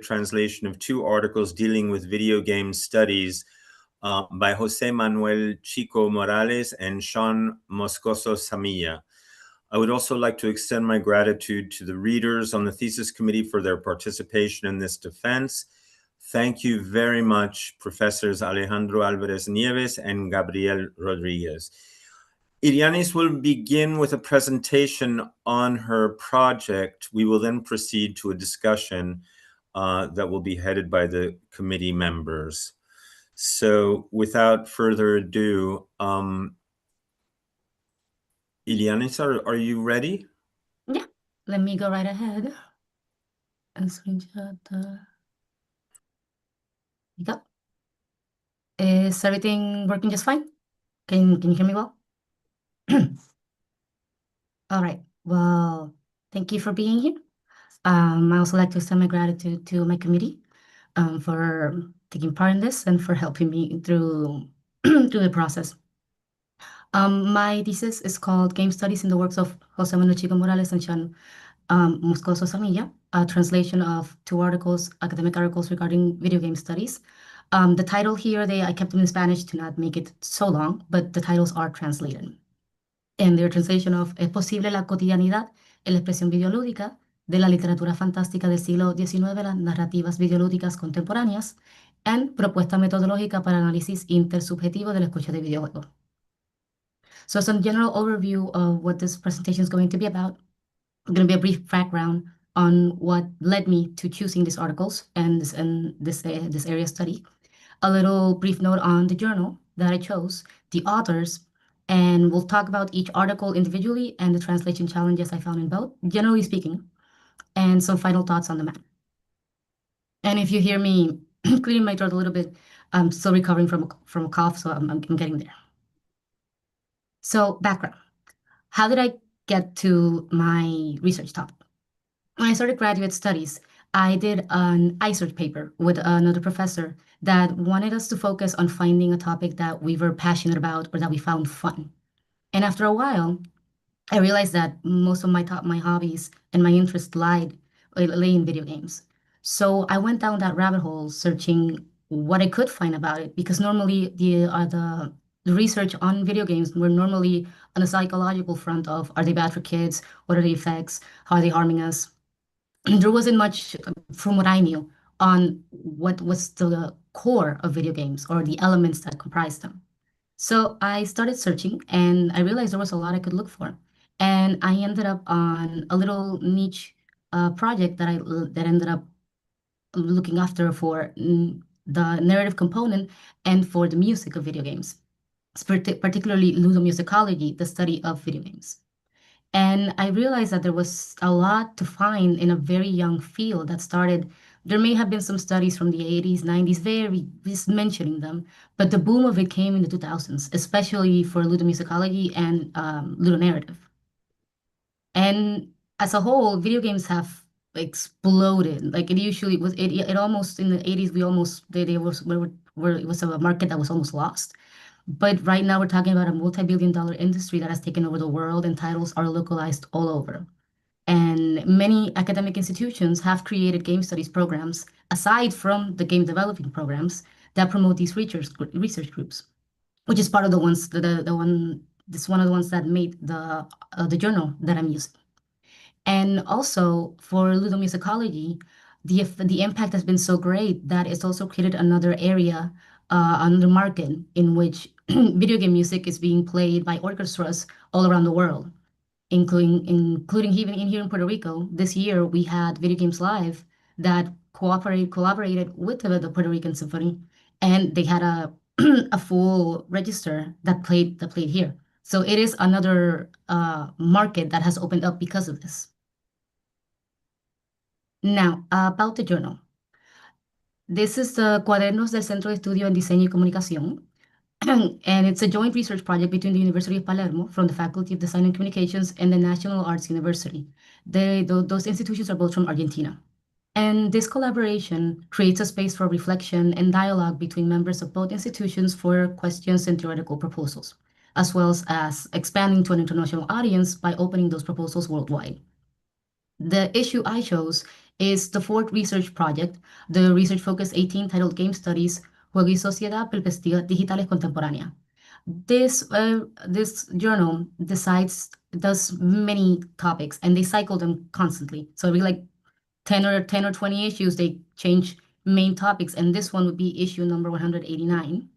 translation of 2 articles dealing with video game studies by José Manuel Chico Morales and Sean Moscoso Samilla. I would also like to extend my gratitude to the readers on the thesis committee for their participation in this defense. Thank you very much, Professors Alejandro Álvarez Nieves and Gabriel Rodríguez. Illianiz will begin with a presentation on her project. We will then proceed to a discussion that will be headed by the committee members. So without further ado, Illianiz, are you ready? Yeah, let me go right ahead and screenshot the... There you go. Is everything working just fine? Can you hear me well? All right, well, thank you for being here. I also like to extend my gratitude to my committee for taking part in this and for helping me through the process. My thesis is called Game Studies in the Works of José Manuel Chico Morales and Sean Moscoso Samilla, a translation of 2 articles, academic articles regarding video game studies. The title here, I kept them in Spanish to not make it so long, but the titles are translated. And their translation of Es posible la cotidianidad en la expresión videolúdica de la literatura fantástica del siglo XIX, las narrativas videolúdicas contemporáneas, and propuesta metodológica para análisis intersubjetivo de la escucha de videojuegos. So some general overview of what this presentation is going to be about. Going to be a brief background on what led me to choosing these articles and this area study. A little brief note on the journal that I chose, the authors, and we'll talk about each article individually and the translation challenges I found in both, generally speaking, and some final thoughts on the matter. And if you hear me clearing my throat a little bit, I'm still recovering from a cough, so I'm getting there. So background, how did I get to my research topic? When I started graduate studies, I did an iSearch paper with another professor that wanted us to focus on finding a topic that we were passionate about or that we found fun. And after a while, I realized that most of my hobbies and my interests lay in video games. So I went down that rabbit hole searching what I could find about it, because normally the research on video games were normally on a psychological front of, are they bad for kids? What are the effects? How are they harming us? There wasn't much, from what I knew, on what was the core of video games or the elements that comprise them. So I started searching and I realized there was a lot I could look for. And I ended up on a little niche project that ended up looking after for the narrative component and for the music of video games, particularly ludomusicology, the study of video games. And I realized that there was a lot to find in a very young field that started. There may have been some studies from the 80s, 90s, just mentioning them, but the boom of it came in the 2000s, especially for ludomusicology and ludonarrative. And as a whole, video games have exploded. Like it usually was, it almost in the 80s, it was a market that was almost lost. But right now we're talking about a multi-billion-dollar industry that has taken over the world, and titles are localized all over. And many academic institutions have created game studies programs, aside from the game developing programs, that promote these research groups, which is part of the ones, this one of the ones that made the journal that I'm using. And also for ludomusicology, the impact has been so great that it's also created another area on the market in which video game music is being played by orchestras all around the world, including even in here in Puerto Rico. This year we had Video Games Live that collaborated with the Puerto Rican Symphony, and they had a full register that played here. So it is another market that has opened up because of this. Now, about the journal. This is the Cuadernos del Centro de Estudio en Diseño y Comunicación, and it's a joint research project between the University of Palermo from the Faculty of Design and Communications and the National Arts University. Those institutions are both from Argentina. And this collaboration creates a space for reflection and dialogue between members of both institutions for questions and theoretical proposals, as well as expanding to an international audience by opening those proposals worldwide. The issue I chose is the fourth research project, the Research Focus 18 titled Game Studies, Juego y Sociedad, Perspectivas Digitales Contemporáneas. This journal does many topics, and they cycle them constantly. So it'd be like 10 or 20 issues, they change main topics, and this one would be issue number 189.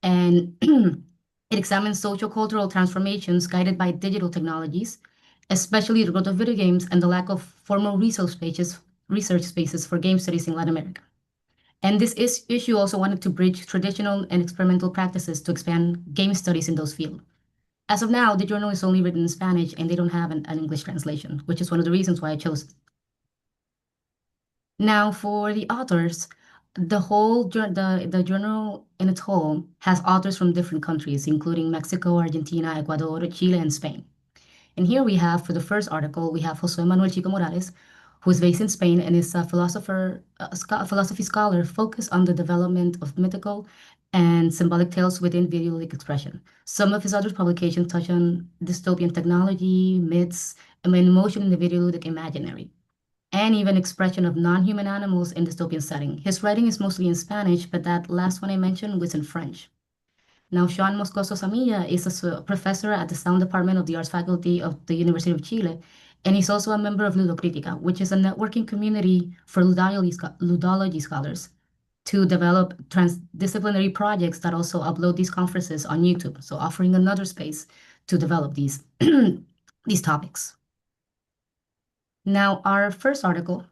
And it examines social-cultural transformations guided by digital technologies, especially the growth of video games and the lack of formal research spaces for game studies in Latin America. And this issue also wanted to bridge traditional and experimental practices to expand game studies in those fields. As of now, the journal is only written in Spanish, and they don't have an English translation, which is one of the reasons why I chose it. Now, for the authors, the journal in its whole has authors from different countries, including Mexico, Argentina, Ecuador, Chile, and Spain. And here we have, for the first article, we have José Manuel Chico Morales, who is based in Spain and is a philosophy scholar focused on the development of mythical and symbolic tales within videoludic expression. Some of his other publications touch on dystopian technology, myths, and emotion in the videoludic imaginary, and even expression of non-human animals in dystopian setting. His writing is mostly in Spanish, but that last one I mentioned was in French. Now, Joan Moscoso Samilla is a professor at the Sound Department of the Arts Faculty of the University of Chile, and he's also a member of Ludocritica, which is a networking community for ludology scholars to develop transdisciplinary projects that also upload these conferences on YouTube, so offering another space to develop these, these topics. Now, our first article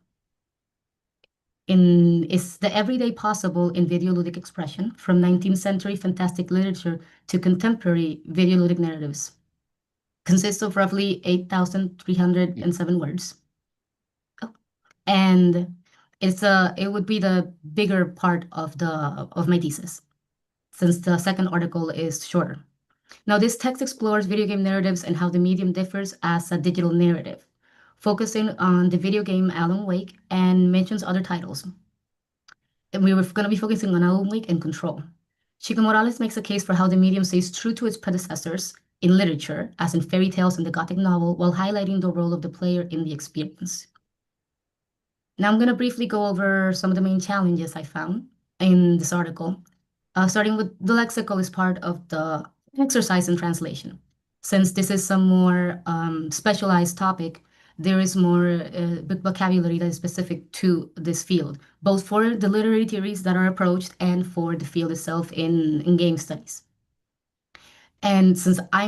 is The Everyday Possible in Videoludic Expression, from 19th Century Fantastic Literature to Contemporary Videoludic Narratives. Consists of roughly 8,307 words. Oh. And it would be the bigger part of my thesis, since the second article is shorter. Now, this text explores video game narratives and how the medium differs as a digital narrative, focusing on the video game Alan Wake, and mentions other titles. And we were going to be focusing on Alan Wake and Control. Chico Morales makes a case for how the medium stays true to its predecessors in literature, as in fairy tales and the Gothic novel, while highlighting the role of the player in the experience. Now I'm going to briefly go over some of the main challenges I found in this article, starting with the lexical is part of the exercise in translation. Since this is some more specialized topic, there is more vocabulary that is specific to this field, both for the literary theories that are approached and for the field itself in game studies. And since I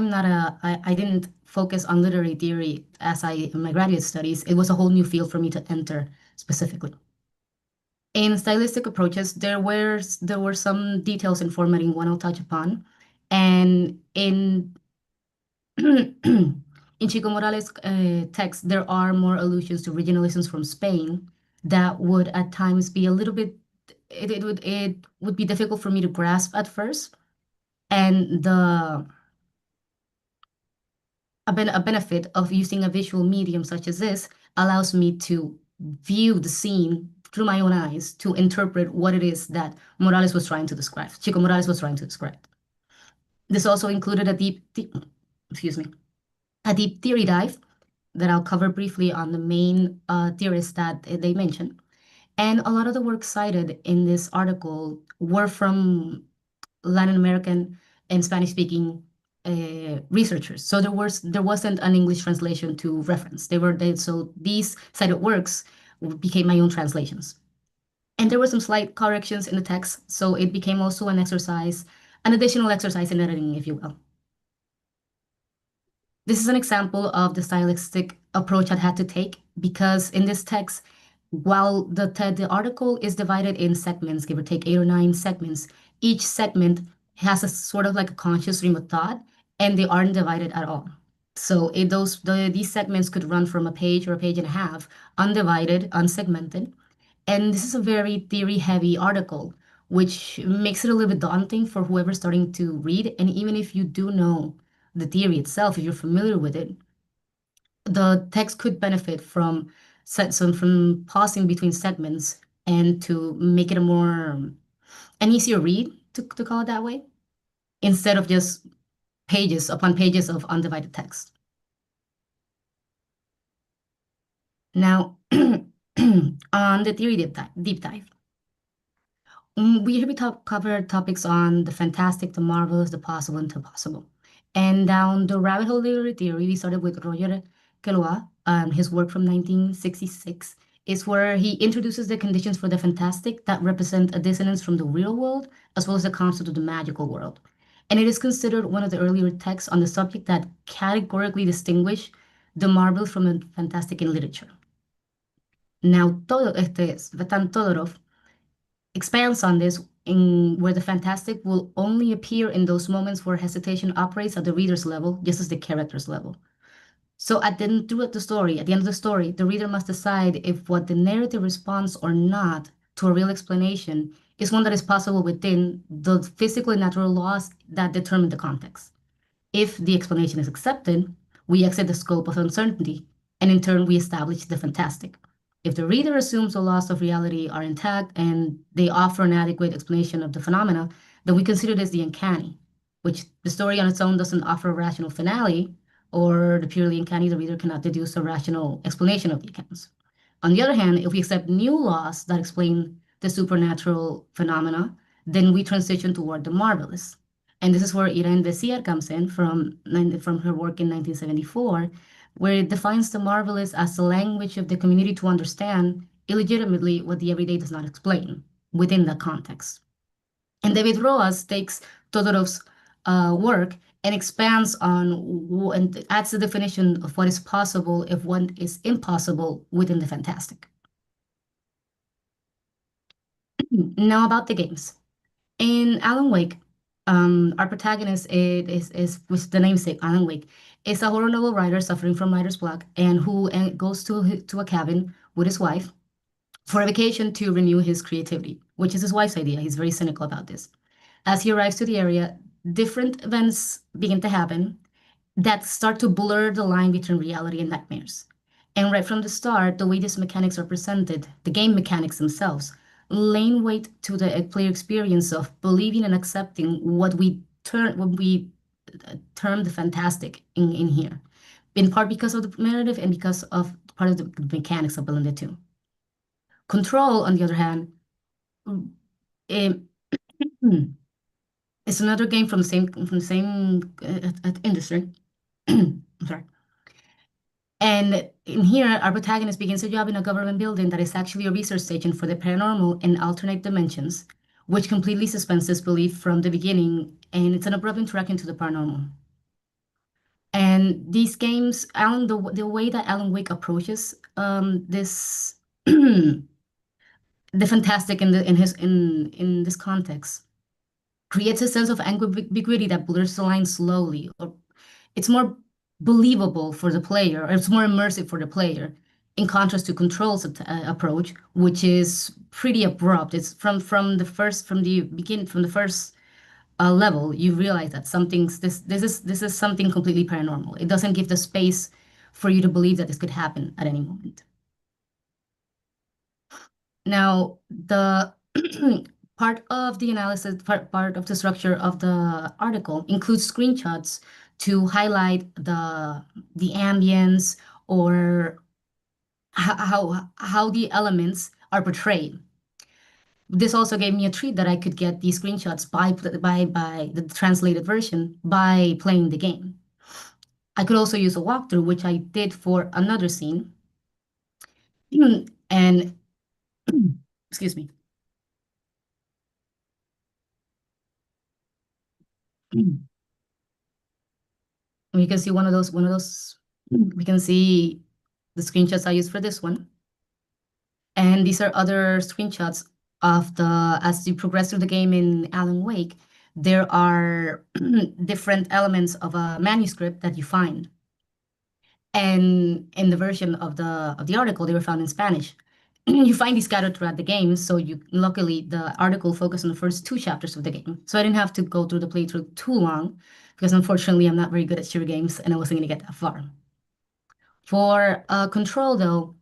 didn't focus on literary theory in my graduate studies, it was a whole new field for me to enter specifically. In stylistic approaches, there were some details in formatting one I'll touch upon, and in in Chico Morales' text, there are more allusions to regionalisms from Spain that would at times be a little bit, it would be difficult for me to grasp at first. And a benefit of using a visual medium such as this allows me to view the scene through my own eyes to interpret what it is that Morales was trying to describe, Chico Morales was trying to describe. This also included a deep theory dive that I'll cover briefly on the main theorists that they mentioned. And a lot of the work cited in this article were from Latin American and Spanish-speaking researchers. So there wasn't an English translation to reference. So these cited works became my own translations. And there were some slight corrections in the text, so it became also an additional exercise in editing, if you will. This is an example of the stylistic approach I had to take, because in this text, while the article is divided in segments, give or take 8 or 9 segments, each segment has a sort of like a conscious stream of thought, and they aren't divided at all. So these segments could run from a page or a page and a half, undivided, unsegmented. And this is a very theory-heavy article, which makes it a little bit daunting for whoever's starting to read. And even if you do know the theory itself, if you're familiar with it, the text could benefit from pausing between segments and to make it an easier read, to call it that way, instead of just pages upon pages of undivided text. Now, On the theory deep dive. We usually cover topics on the fantastic, the marvelous, the possible, and the impossible. And down the rabbit hole literary theory, we started with Roger Caillois, his work from 1966, is where he introduces the conditions for the fantastic that represent a dissonance from the real world, as well as the concept of the magical world. And it is considered one of the earlier texts on the subject that categorically distinguish the marvelous from the fantastic in literature. Now, Svetan Todorov expands on this in where the fantastic will only appear in those moments where hesitation operates at the reader's level, just as the character's level. So at the end of the story, the reader must decide if what the narrative responds or not to a real explanation is one that is possible within the physical and natural laws that determine the context. If the explanation is accepted, we exit the scope of uncertainty, and in turn, we establish the fantastic. If the reader assumes the laws of reality are intact and they offer an adequate explanation of the phenomena, then we consider this the uncanny, which the story on its own doesn't offer a rational finale, or the purely uncanny, the reader cannot deduce a rational explanation of the accounts. On the other hand, if we accept new laws that explain the supernatural phenomena, then we transition toward the marvelous. And this is where Irene Desier comes in from her work in 1974, where it defines the marvelous as the language of the community to understand illegitimately what the everyday does not explain within that context. And David Roas takes Todorov's work and expands on and adds the definition of what is possible if what is impossible within the fantastic. Now about the games. In Alan Wake, our protagonist is with the namesake, Alan Wake, is a horror novel writer suffering from writer's block and who goes to a cabin with his wife for a vacation to renew his creativity, which is his wife's idea. He's very cynical about this. As he arrives to the area, different events begin to happen that start to blur the line between reality and nightmares. And right from the start, the way these mechanics are presented, the game mechanics themselves, lay weight to the player experience of believing and accepting what we term the fantastic in here, in part because of the narrative and because of part of the mechanics of blended too. Control, on the other hand, it's another game from the same industry. I'm sorry. And in here, our protagonist begins a job in a government building that is actually a research station for the paranormal and alternate dimensions, which completely suspends disbelief from the beginning, and it's an abrupt introduction to the paranormal. And these games, the way that Alan Wake approaches this the fantastic in this context creates a sense of ambiguity that blurs the line slowly, or it's more believable for the player, or it's more immersive for the player, in contrast to Control's approach, which is pretty abrupt. It's from the first level, you realize that this is something completely paranormal. It doesn't give the space for you to believe that this could happen at any moment. Now, the part of the analysis, part of the structure of the article includes screenshots to highlight the ambience or how the elements are portrayed. This also gave me a treat that I could get these screenshots by the translated version by playing the game. I could also use a walkthrough, which I did for another scene. And excuse me. We can see one of those. We can see the screenshots I used for this one. And these are other screenshots of as you progress through the game in Alan Wake, there are different elements of a manuscript that you find. And in the version of the article, they were found in Spanish. You find these scattered throughout the game, so luckily the article focused on the first 2 chapters of the game. So I didn't have to go through the playthrough too long, because unfortunately I'm not very good at shooter games and I wasn't going to get that far. For Control though,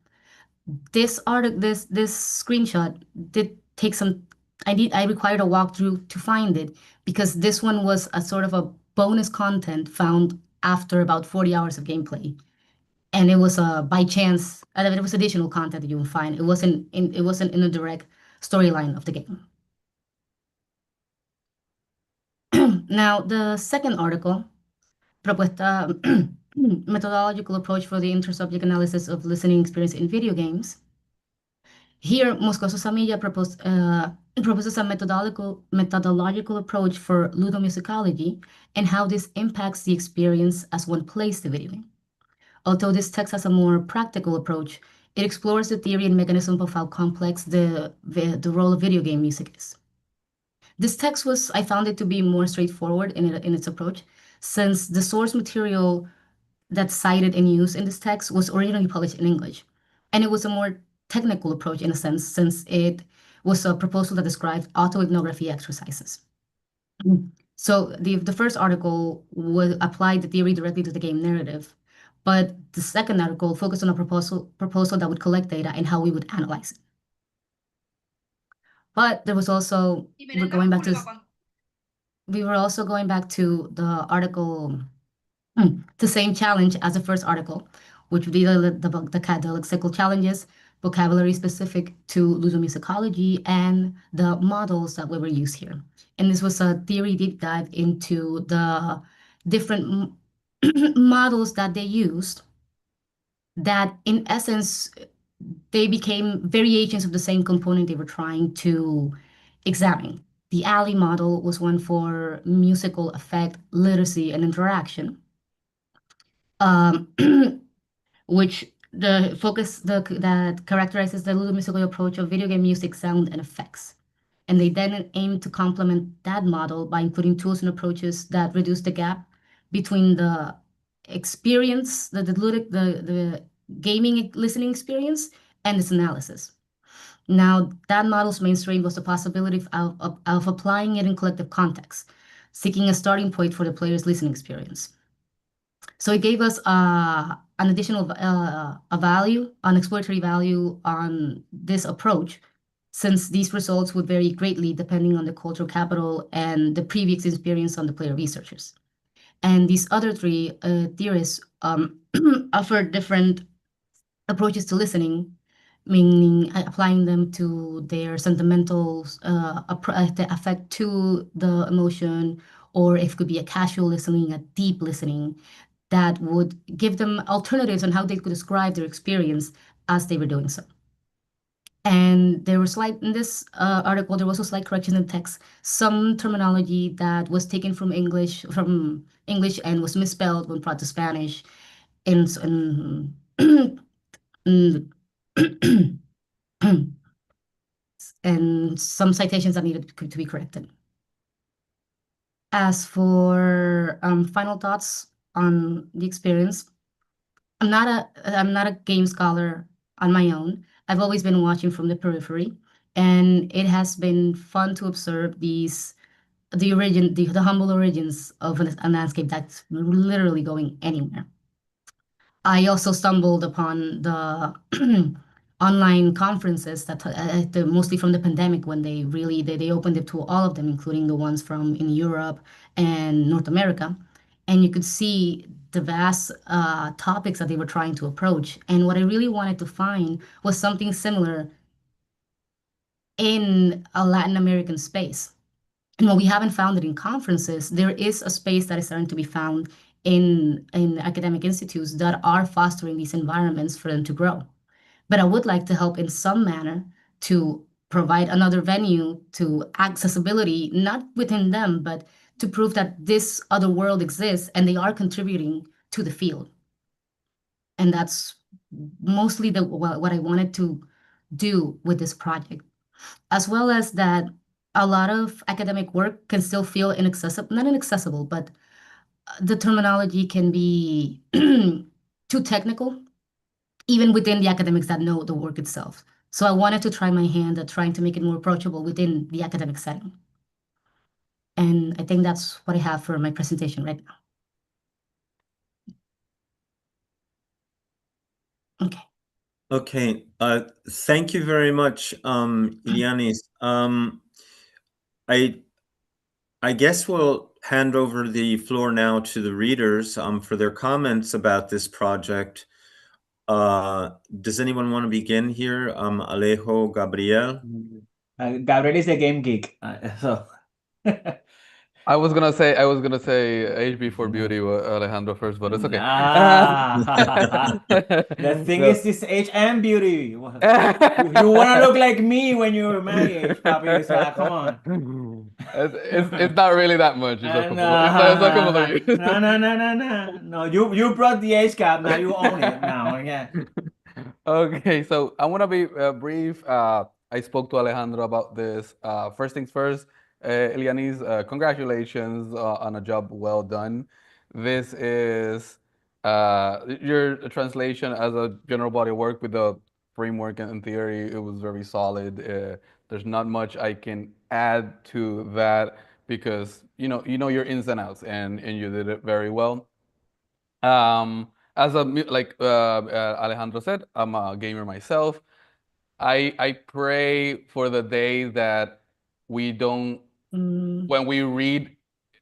this screenshot did take some. I required a walkthrough to find it because this one was a sort of a bonus content found after about 40 hours of gameplay. and it was by chance. It was additional content that you would find. It wasn't in a direct storyline of the game. Now, the second article, propuesta methodological approach for the intersubject analysis of listening experience in video games. Here, Moscoso Samilla proposes a methodological approach for ludomusicology and how this impacts the experience as one plays the video game. Although this text has a more practical approach, it explores the theory and mechanism of how complex the role of video game music is. This text I found it to be more straightforward in its approach, since the source material that's cited and used in this text was originally published in English. And it was a more technical approach in a sense, since it was a proposal that described autoethnography exercises. So the first article would apply the theory directly to the game narrative, but the second article focused on a proposal that would collect data and how we would analyze it. But there was also, we were also going back to the article, the same challenge as the first article, which would be the lexical challenges, vocabulary specific to ludomusicology, and the models that were used here. And this was a theory deep dive into the different models that they used, that in essence, they became variations of the same component they were trying to examine. The ALI model was one for musical effect, literacy, and interaction, which the focus that characterizes the ludomusical approach of video game music, sound, and effects. And they then aim to complement that model by including tools and approaches that reduce the gap between the experience, the gaming listening experience, and its analysis. Now, that model's mainstream was the possibility of applying it in collective context, seeking a starting point for the player's listening experience. So it gave us an additional value, an exploratory value on this approach, since these results would vary greatly depending on the cultural capital and the previous experience on the player researchers. And these other three theorists offer different approaches to listening, meaning applying them to their sentimental effect to the emotion, or if it could be a casual listening, a deep listening, that would give them alternatives on how they could describe their experience as they were doing so. And there were in this article, there was a slight correction in text, some terminology that was taken from English and was misspelled when brought to Spanish, and and some citations that needed to be corrected. As for final thoughts on the experience, I'm not a game scholar on my own. I've always been watching from the periphery, and it has been fun to observe the humble origins of a landscape that's literally going anywhere. I also stumbled upon the online conferences that mostly from the pandemic, when they opened it to all of them, including the ones in Europe and North America. And you could see the vast topics that they were trying to approach. And what I really wanted to find was something similar in a Latin American space. And while we haven't found it in conferences, there is a space that is starting to be found in academic institutes that are fostering these environments for them to grow. But I would like to help in some manner to provide another venue to accessibility, not within them, but to prove that this other world exists and they are contributing to the field. And that's mostly what I wanted to do with this project, as well as that a lot of academic work can still feel not inaccessible, but the terminology can be too technical, even within the academics that know the work itself. So I wanted to try my hand at trying to make it more approachable within the academic setting. And I think that's what I have for my presentation right now. Okay. Okay. Thank you very much, Illianiz. I guess we'll hand over the floor now to the readers for their comments about this project. Does anyone want to begin here? Alejo, Gabriel? Gabriel is the game geek. So I was gonna say Age Before Beauty, Alejandro first, but it's okay. The thing is this age and beauty. You wanna look like me when you're my age, papi. So come on. It's not really that much. It's a couple of years. No. You brought the age gap. Now you own it. Now, yeah. Okay, so I want to be brief. I spoke to Alejandro about this. First things first, Illianiz, congratulations on a job well done. This is your translation as a general body of work with the framework and theory. It was very solid. There's not much I can add to that because you know your ins and outs, and you did it very well. As like Alejandro said, I'm a gamer myself. I pray for the day that we don't, when we read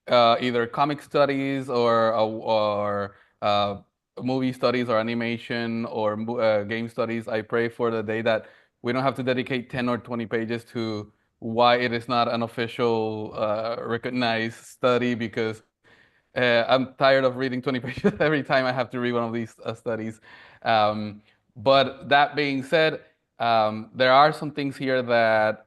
either comic studies or movie studies or animation or game studies, I pray for the day that we don't have to dedicate 10 or 20 pages to why it is not an official recognized study, because I'm tired of reading 20 pages every time I have to read one of these studies. But that being said, there are some things here that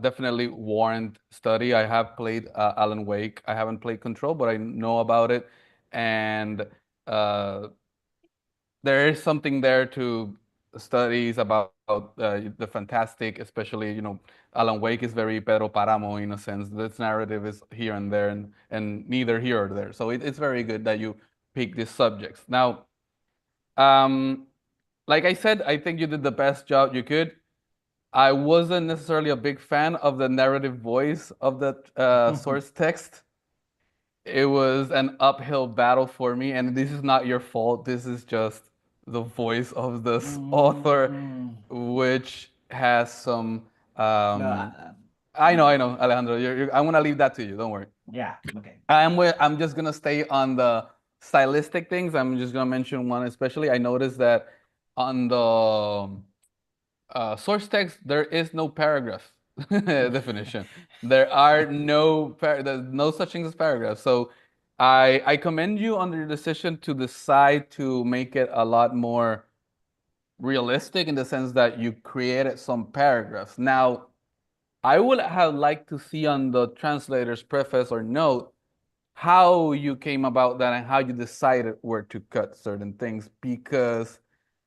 definitely warrant study. I have played Alan Wake. I haven't played Control, but I know about it. And there is something there to studies about the fantastic, especially, Alan Wake is very Pedro Paramo in a sense. This narrative is here and there, and neither here or there. So it's very good that you pick these subjects. Now, like I said, I think you did the best job you could. I wasn't necessarily a big fan of the narrative voice of the source text. It was an uphill battle for me, and this is not your fault. This is just the voice of this author, which has some. I know, Alejandro. I'm gonna leave that to you. Don't worry. Yeah. Okay. I'm just gonna stay on the stylistic things. I'm just gonna mention one especially. I noticed that on the source text there is no paragraph definition. There's no such thing as paragraphs. So I commend you on your decision to decide to make it a lot more realistic in the sense that you created some paragraphs. Now, I would have liked to see on the translator's preface or note how you came about that and how you decided where to cut certain things, because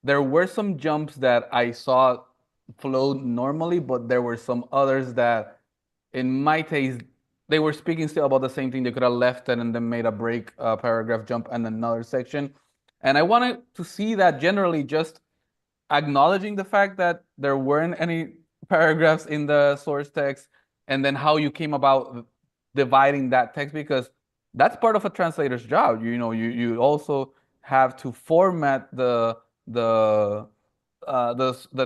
there were some jumps that I saw flowed normally, but there were some others that, in my taste, they were speaking still about the same thing. They could have left it and then made a break paragraph jump and another section. And I wanted to see that generally, just acknowledging the fact that there weren't any paragraphs in the source text, and then how you came about dividing that text, because that's part of a translator's job. You also have to format the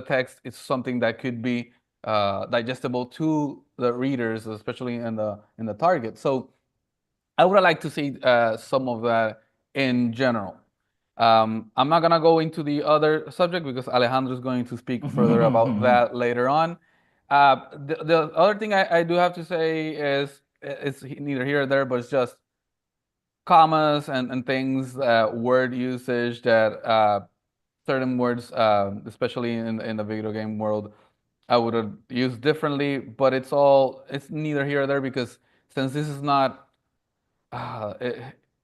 text. It's something that could be digestible to the readers, especially in the target. So I would like to see some of that in general. I'm not gonna go into the other subject because Alejandro is going to speak further about that later on. The other thing I do have to say is it's neither here or there, but it's just commas and things, word usage that certain words, especially in the video game world, I would have used differently. But it's neither here or there, because since this is not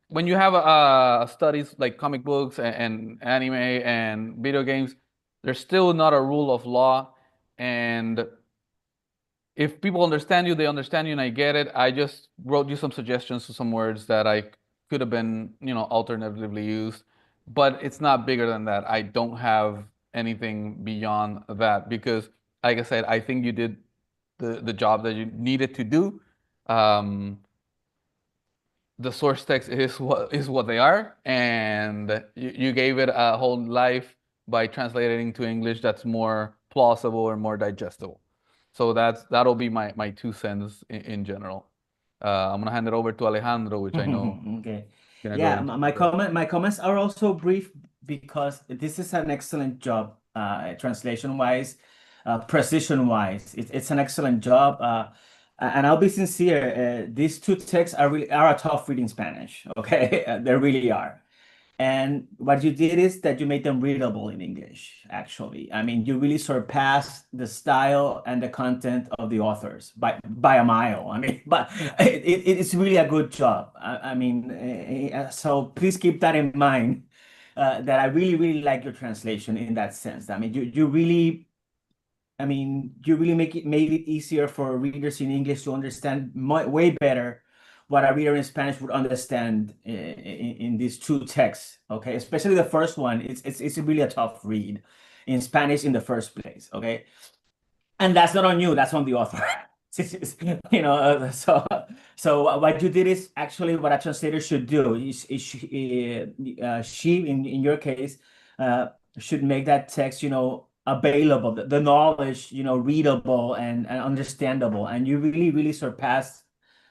when you have studies like comic books and anime and video games, there's still not a rule of law. And if people understand you, they understand you, and I get it. I just wrote you some suggestions to some words that I could have been, alternatively used, but it's not bigger than that. I don't have anything beyond that because, like I said, I think you did the job that you needed to do. The source text is what they are, and you gave it a whole life by translating to English that's more plausible or more digestible. So that'll be my 2 cents in general. I'm gonna hand it over to Alejandro, which I know. Okay. Yeah, my comments are also brief because this is an excellent job, translation-wise, precision-wise. It's an excellent job. And I'll be sincere, these two texts are a tough read in Spanish, okay? They really are. And what you did is that you made them readable in English, actually. I mean, you really surpassed the style and the content of the authors by a mile. I mean, but it's really a good job. I mean, so please keep that in mind, that I really, really like your translation in that sense. I mean, you really made it easier for readers in English to understand way better what a reader in Spanish would understand in these two texts, okay? Especially the first one, it's really a tough read in Spanish in the first place, okay? And that's not on you, that's on the author. You know, so what you did is actually what a translator should do. She, in your case, should make that text, you know, available, the knowledge, you know, readable and understandable. And you really, really surpassed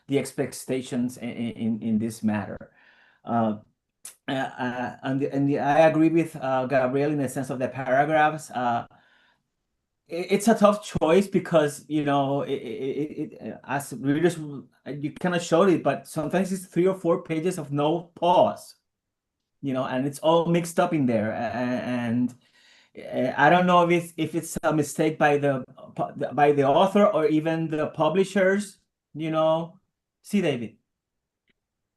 the expectations in this matter. And I agree with Gabriel in the sense of the paragraphs. It's a tough choice because, you know, as readers, you cannot show it, but sometimes it's 3 or 4 pages of no pause, you know, and it's all mixed up in there. And I don't know if it's a mistake by the author or even the publishers, you know. See, David.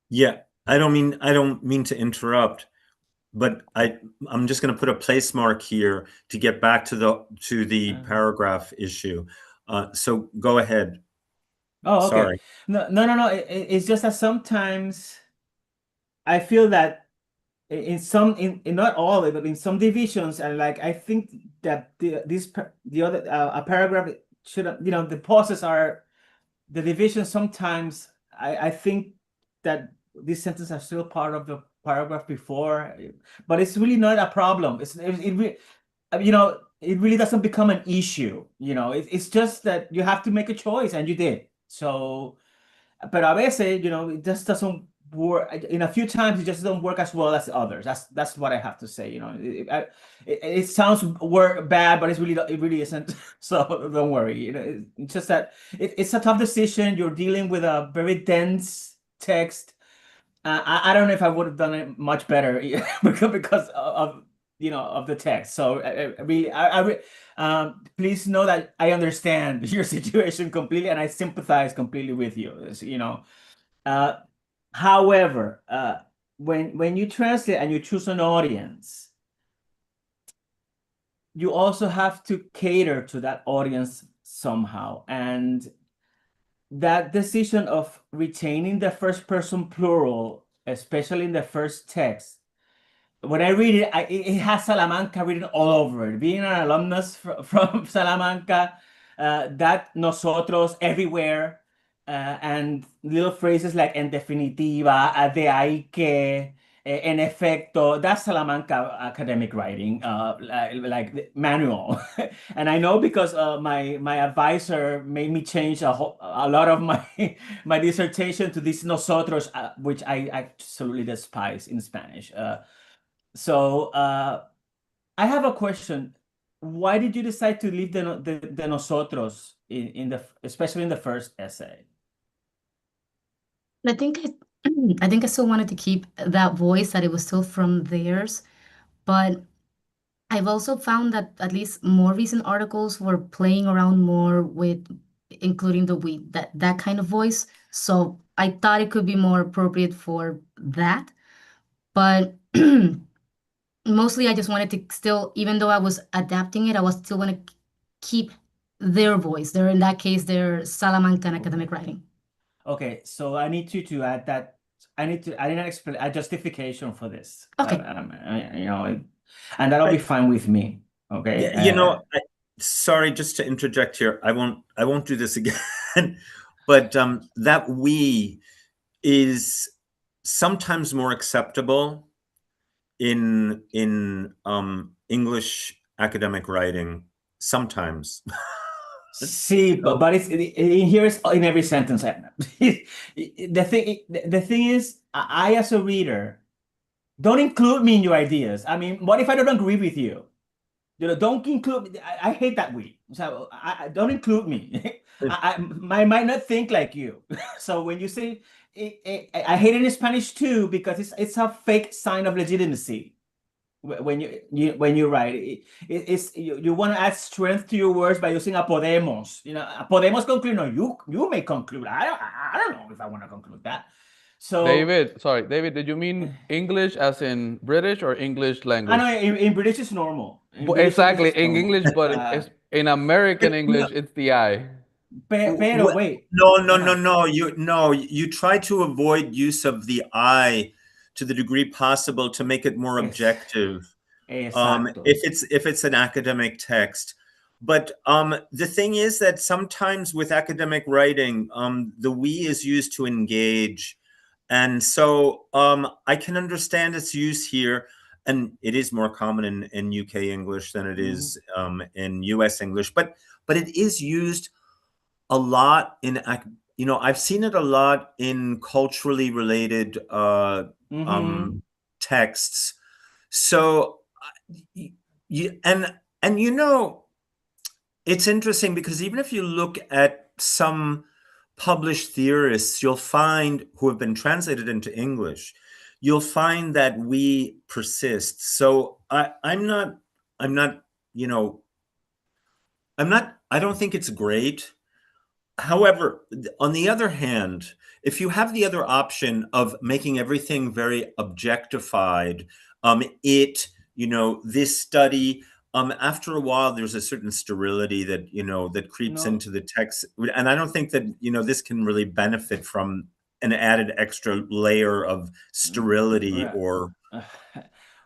Yeah, I don't mean to interrupt, but I'm just going to put a place mark here to get back to the paragraph issue. So go ahead. Oh, okay. Sorry. No. It's just that sometimes I feel that in not all, but in some divisions, and like I think that a paragraph should, you know, the pauses are the division. Sometimes I think that these sentences are still part of the paragraph before, but it's really not a problem. You know, it really doesn't become an issue. You know, it's just that you have to make a choice, and you did. So, but a veces, you know, it just doesn't work. In a few times, it just doesn't work as well as others. That's what I have to say. You know, it sounds bad, but it really isn't. So don't worry. You know, it's just that it's a tough decision. You're dealing with a very dense text. I don't know if I would have done it much better because of, you know, of the text. So please know that I understand your situation completely, and I sympathize completely with you. You know. However, when you translate and you choose an audience, you also have to cater to that audience somehow. And that decision of retaining the first person plural, especially in the first text, when I read it, it has Salamanca written all over it. Being an alumnus from Salamanca, that nosotros everywhere, and little phrases like en definitiva, de ahí que, en efecto, that's Salamanca academic writing, like manual. And I know because my advisor made me change a lot of my dissertation to this nosotros, which I absolutely despise in Spanish. So I have a question. Why did you decide to leave the nosotros especially in the first essay? I think I still wanted to keep that voice, that it was still from theirs, but I've also found that at least more recent articles were playing around more with including the we, that kind of voice. So I thought it could be more appropriate for that. But mostly I just wanted to still, even though I was adapting it, I was still want to keep their voice. They're, in that case, their Salamancan academic writing. Okay, so I need you to add that. I need a justification for this. Okay. You know, and that'll be fine with me. Okay. Yeah, you know, sorry, just to interject here. I won't do this again. But that we is sometimes more acceptable in English academic writing. Sometimes. See, but it's in here is in every sentence. The thing is, I as a reader, don't include me in your ideas. I mean, what if I don't agree with you? Don't include. I hate that we. So I don't include me. I might not think like you. So when you say, I hate it in Spanish too because it's a fake sign of legitimacy. When you write, it's you want to add strength to your words by using a podemos. A podemos conclude. No, you may conclude. I don't know if I want to conclude that. So David, did you mean English as in British or English language? I know in British it's normal. Exactly, in English, but in American English, it's the I. Pero wait. No. You try to avoid use of the I to the degree possible to make it more objective. If it's an academic text. But the thing is that sometimes with academic writing, the we is used to engage. And so I can understand its use here. And it is more common in UK English than it is in US English. But it is used a lot in, I've seen it a lot in culturally related texts. So it's interesting because even if you look at some published theorists, you'll find who have been translated into English, you'll find that we persist. So I don't think it's great. However, on the other hand, if you have the other option of making everything very objectified, this study, after a while, there's a certain sterility that, that creeps into the text. And I don't think that, this can really benefit from an added extra layer of sterility or.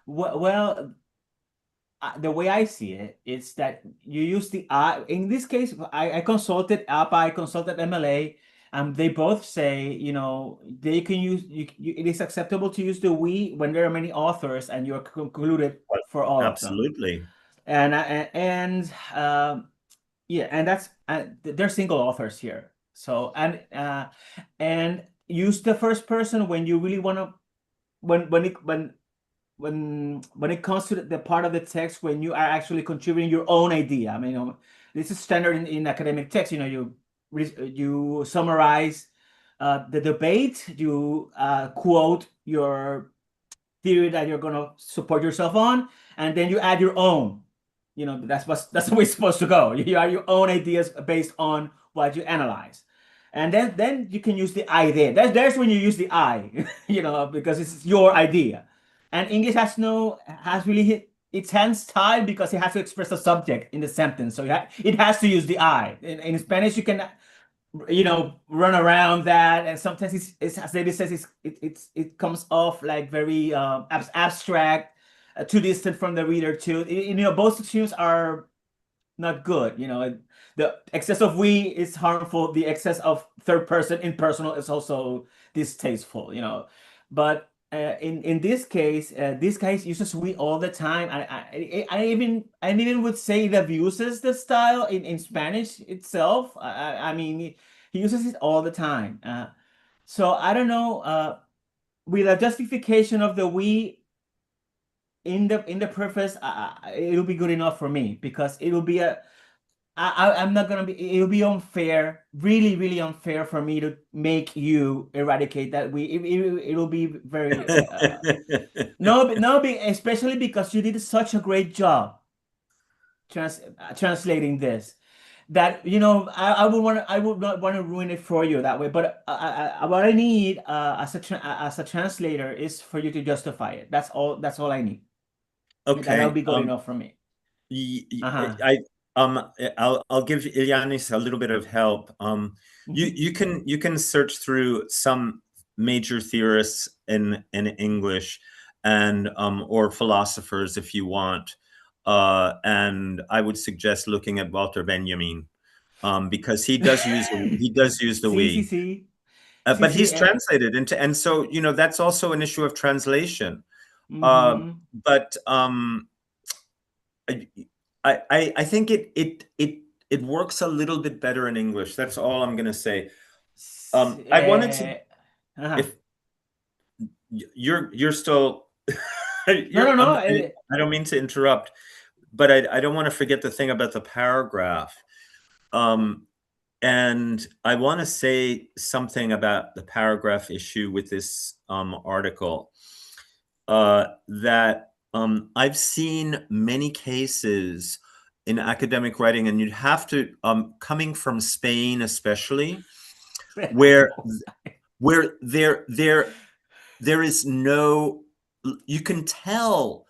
Well, the way I see it is that you use the I. In this case, I consulted APA, I consulted MLA, and they both say, they can use, it is acceptable to use the we when there are many authors and you're concluded for all of them. Absolutely. And that's they're single authors here. So and use the first person when you really want to when it comes to the part of the text when you are actually contributing your own idea. I mean, this is standard in academic text. You summarize the debate, you quote your theory that you're going to support yourself on, and then you add your own. That's the way it's supposed to go. You add your own ideas based on what you analyze. And then you can use the I there. There's when you use the I, because it's your idea. And English has really hit its hands tied because it has to express a subject in the sentence. So it has to use the I. In Spanish, you can, run around that. And sometimes it's as David says, it comes off like very abstract, too distant from the reader too. Both extremes are not good. The excess of we is harmful. The excess of third person impersonal is also distasteful. But in this case, this guy uses we all the time. I even would say that uses the style in Spanish itself. I mean, he uses it all the time. So I don't know. With a justification of the we in the preface, it'll be good enough for me because it'll be I'm not gonna be. It'll be unfair, really, really unfair for me to make you eradicate that. It'll be very especially because you did such a great job translating this. That I would not want to ruin it for you that way. But what I need as a translator is for you to justify it. That's all I need. Okay, that'll be good enough for me. I'll give Illianiz a little bit of help. You can search through some major theorists in English and or philosophers if you want, and I would suggest looking at Walter Benjamin because he does use the we. But he's translated into, and so that's also an issue of translation. But I think it works a little bit better in English. That's all I'm going to say. I wanted to, if you're still No. I don't mean to interrupt, but I don't want to forget the thing about the paragraph. And I want to say something about the paragraph issue with this article, that I've seen many cases in academic writing, and you'd have to, coming from Spain especially, where there is no, you can tell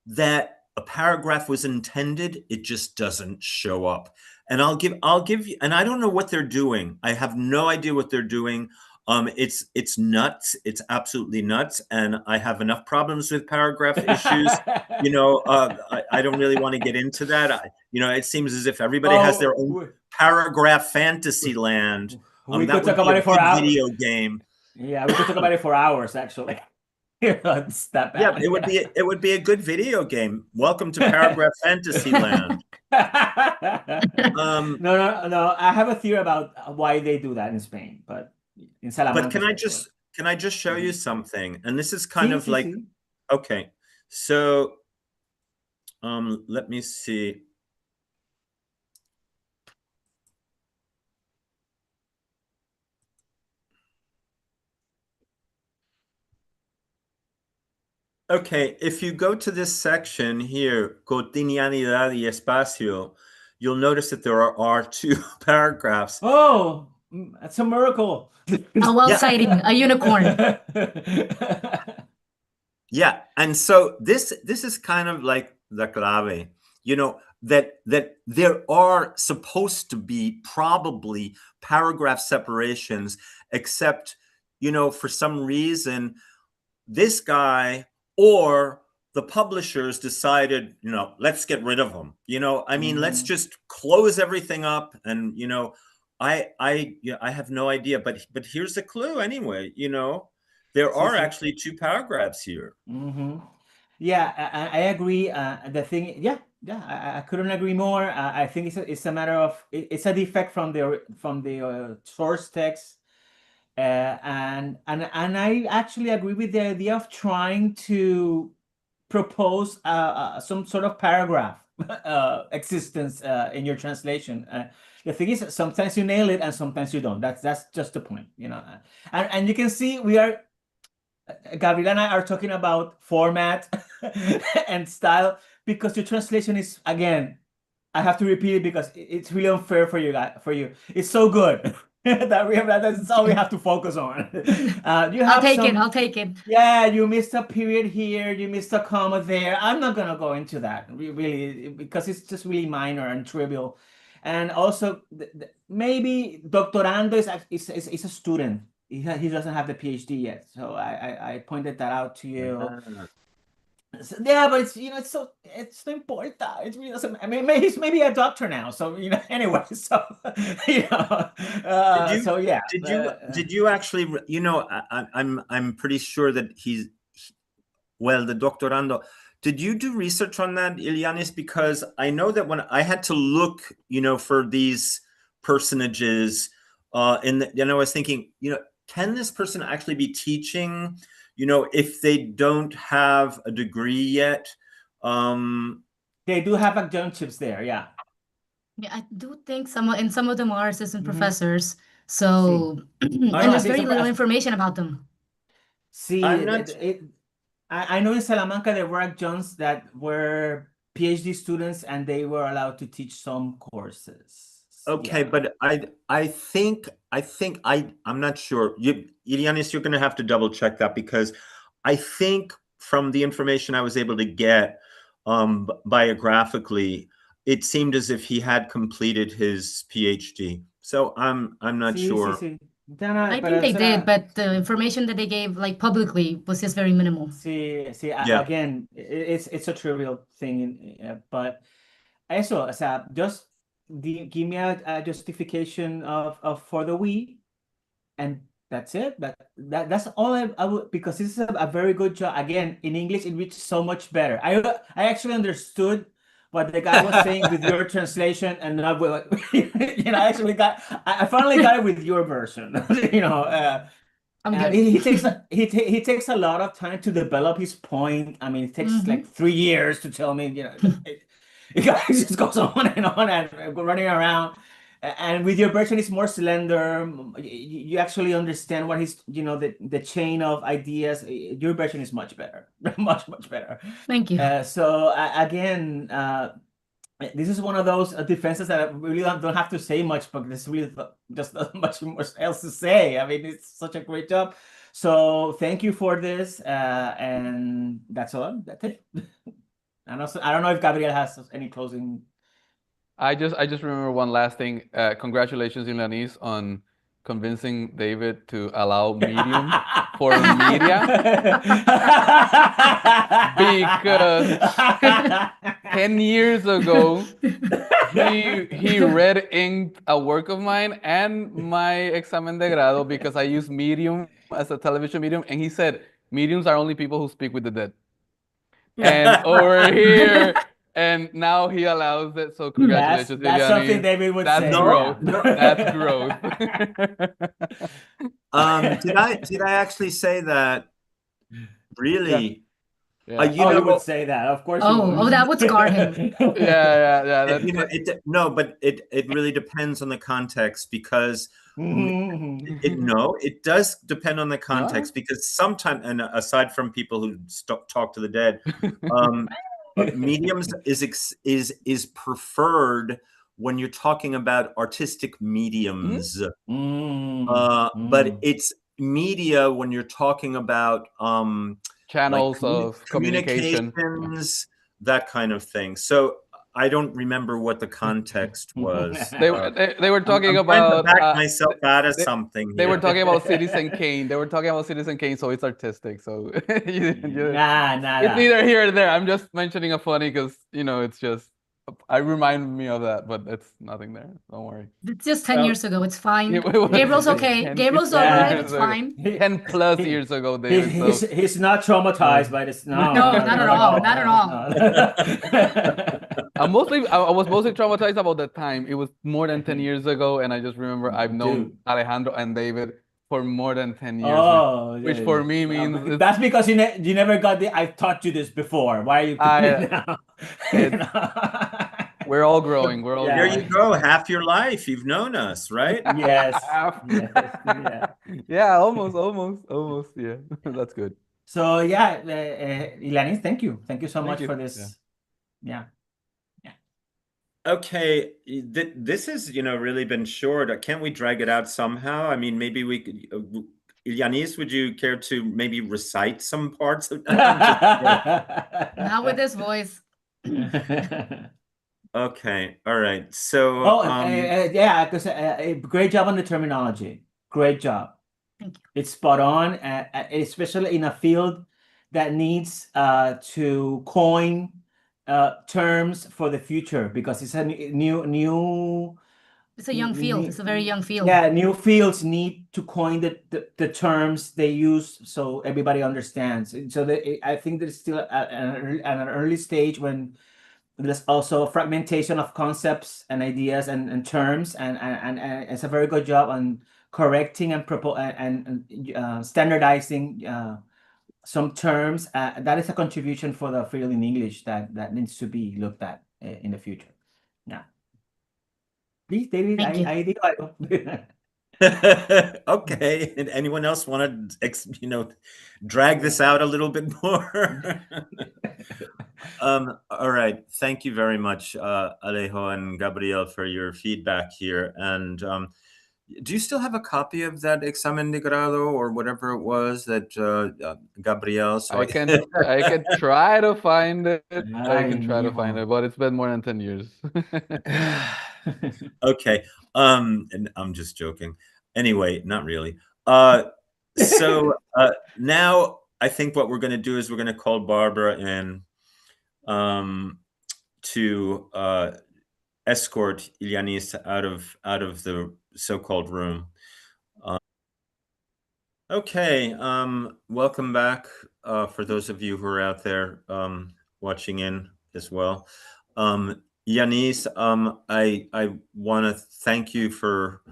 that a paragraph was intended, it just doesn't show up. And I'll give you, and I don't know what they're doing. I have no idea what they're doing. It's nuts. It's absolutely nuts. And I have enough problems with paragraph issues. I don't really want to get into that. It seems as if everybody has their own paragraph fantasy land. We could talk about it for hours. Video game. Yeah, we could talk about it for hours, actually. It's that bad. Yeah, it would be a good video game. Welcome to Paragraph Fantasy Land. No. I have a theory about why they do that in Spain, but in Salamanca. But can I just show you something? And this is kind of like, okay. So let me see. Okay, if you go to this section here, cotidianidad y espacio, you'll notice that there are two paragraphs. Oh, that's a miracle. A well sighting, a unicorn. Yeah, and so this is kind of like the clave, that there are supposed to be probably paragraph separations, except, for some reason, this guy or the publishers decided, let's get rid of them. Let's just close everything up. And, I have no idea, but here's the clue anyway, there are actually two paragraphs here. Yeah, I agree. The thing, I couldn't agree more. I think it's a matter of, it's a defect from the source text. And I actually agree with the idea of trying to propose some sort of paragraph existence in your translation. The thing is, sometimes you nail it and sometimes you don't. That's just the point, And you can see Gabriel and I are talking about format and style, because your translation is, again, I have to repeat it because it's really unfair for you guys. It's so good. That's all we have to focus on. I'll take it. Yeah, you missed a period here, you missed a comma there. I'm not gonna go into that really, because it's just really minor and trivial. And also, maybe doctorando is a student. He doesn't have the PhD yet, so I pointed that out to you. Yeah, but it's so important. It really doesn't. I mean, he's maybe a doctor now, so anyway. So so yeah. Did you actually? I'm pretty sure that the doctorando. Did you do research on that, Illianiz? Because I know that when I had to look, for these personages, and I was thinking, can this person actually be teaching? If they don't have a degree yet. They do have adjunctives there, yeah. Yeah, I do think in some of them are assistant professors. So and there's very little information about them. See, I know in Salamanca there were adjuncts that were PhD students and they were allowed to teach some courses. Okay, yeah. But I think I'm not sure. Illianiz, you're going to have to double check that, because I think from the information I was able to get biographically, it seemed as if he had completed his PhD. So I'm not sure. I think they did, but the information that they gave publicly was just very minimal. Again, it's a trivial thing, but eso, just give me a justification of for the we, and that's it. That's all I would, because this is a very good job. Again, in English, it reads so much better. I actually understood what the guy was saying with your translation, and not with, I finally got it with your version. I'm good. He takes a lot of time to develop his point. I mean, it takes like 3 years to tell me, it just goes on and running around. And with your version, it's more slender. You actually understand what he's, the chain of ideas. Your version is much better, much better. Thank you. So again, this is one of those defenses that I really don't have to say much, but there's really just not much more else to say. I mean, it's such a great job. So thank you for this, and that's all. That's it. And also, I don't know if Gabriel has any closing. I just remember one last thing. Congratulations, Illianiz, on convincing David to allow Medium for media, because 10 years ago he red inked a work of mine and my examen de grado because I use Medium as a television medium, and he said mediums are only people who speak with the dead. And over here, and now he allows it. So congratulations, That's Illianiz. something David would say. Growth. Yeah. That's growth. Did I actually say that? Really? Yeah. You would say that, of course. That would scar him. Yeah. No, but it really depends on the context, because it does depend on the context, because sometimes, and aside from people who talk to the dead, mediums is preferred when you're talking about artistic mediums, but it's media when you're talking about channels like of communication, that kind of thing. So I don't remember what the context was. They were talking about back myself out of something. They were talking about Citizen Kane. So it's artistic. So it's neither here or there. I'm just mentioning a funny because it's just I remind me of that, but it's nothing there. Don't worry. It's just 10 years ago. It's fine. Gabriel's okay. Gabriel's all right. It's fine. 10 plus years ago, David. He's not traumatized by this. No, not at all. Not at all. I was mostly traumatized about the time. It was more than 10 years ago, and I just remember I've known Alejandro and David for more than 10 years, which for me means that's because you never got the I've taught you this before. Why are you now? We're all growing. We're all there you go. Half your life you've known us, right? Yes. Yeah, almost. Yeah, that's good. So Illianiz, thank you so much for this. Yeah. Okay, this has really been short. Can't we drag it out somehow? I mean, maybe we could. Illianiz, would you care to maybe recite some parts of that? Not with this voice. Okay, all right. So because great job on the terminology. Great job. Thank you. It's spot on, especially in a field that needs to coin terms for the future, because it's a new. It's a young field. It's a very young field. Yeah, new fields need to coin the terms they use so everybody understands. So I think there's still at an early stage when there's also fragmentation of concepts and ideas and terms, and it's a very good job on correcting and standardizing some terms. That is a contribution for the field in English that needs to be looked at in the future. Yeah. Please, David, I did. Okay. And anyone else want to, drag this out a little bit more? All right. Thank you very much, Alejo and Gabriel, for your feedback here. And do you still have a copy of that examen de grado or whatever it was that Gabriel? So I can try to find it. But it's been more than 10 years. Okay. And I'm just joking. Anyway, not really. So now I think what we're going to do is we're going to call Barbara in to escort Illianiz out of the so-called room. Okay. Welcome back for those of you who are out there watching in as well. Illianiz, I want to thank you for,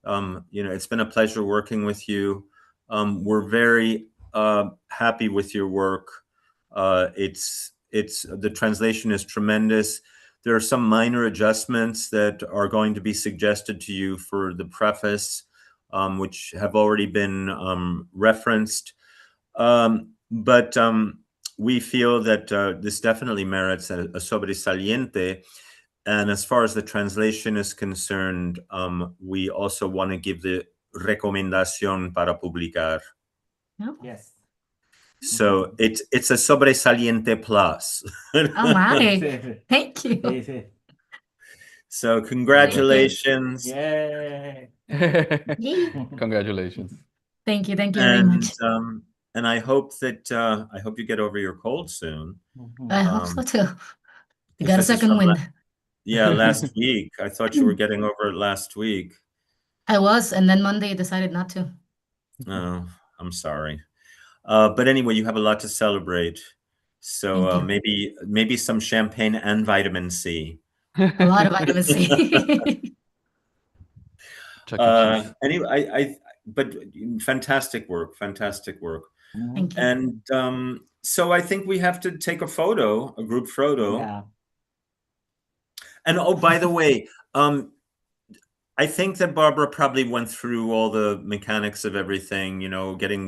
it's been a pleasure working with you. We're very happy with your work. The translation is tremendous. There are some minor adjustments that are going to be suggested to you for the preface, which have already been referenced. But we feel that this definitely merits a sobresaliente. And as far as the translation is concerned, we also want to give the recomendación para publicar. No? Yes. So it's a sobresaliente plus. Oh my, Sí, thank you. sí. So congratulations. Yay. Yay. Congratulations. Thank you very much. And I hope that I hope you get over your cold soon. I hope so too. You got a This is second from wind. Yeah, last week. I thought you were getting over it last week. I was, and then Monday I decided not to. Oh, I'm sorry. But anyway, you have a lot to celebrate. So Thank you. maybe some champagne and vitamin C. A lot of vitamin C. Chuck E. Cheese. Anyway, but fantastic work. Thank you. And so I think we have to take a group photo. Yeah. And oh, by the way, I think that Barbara probably went through all the mechanics of everything, getting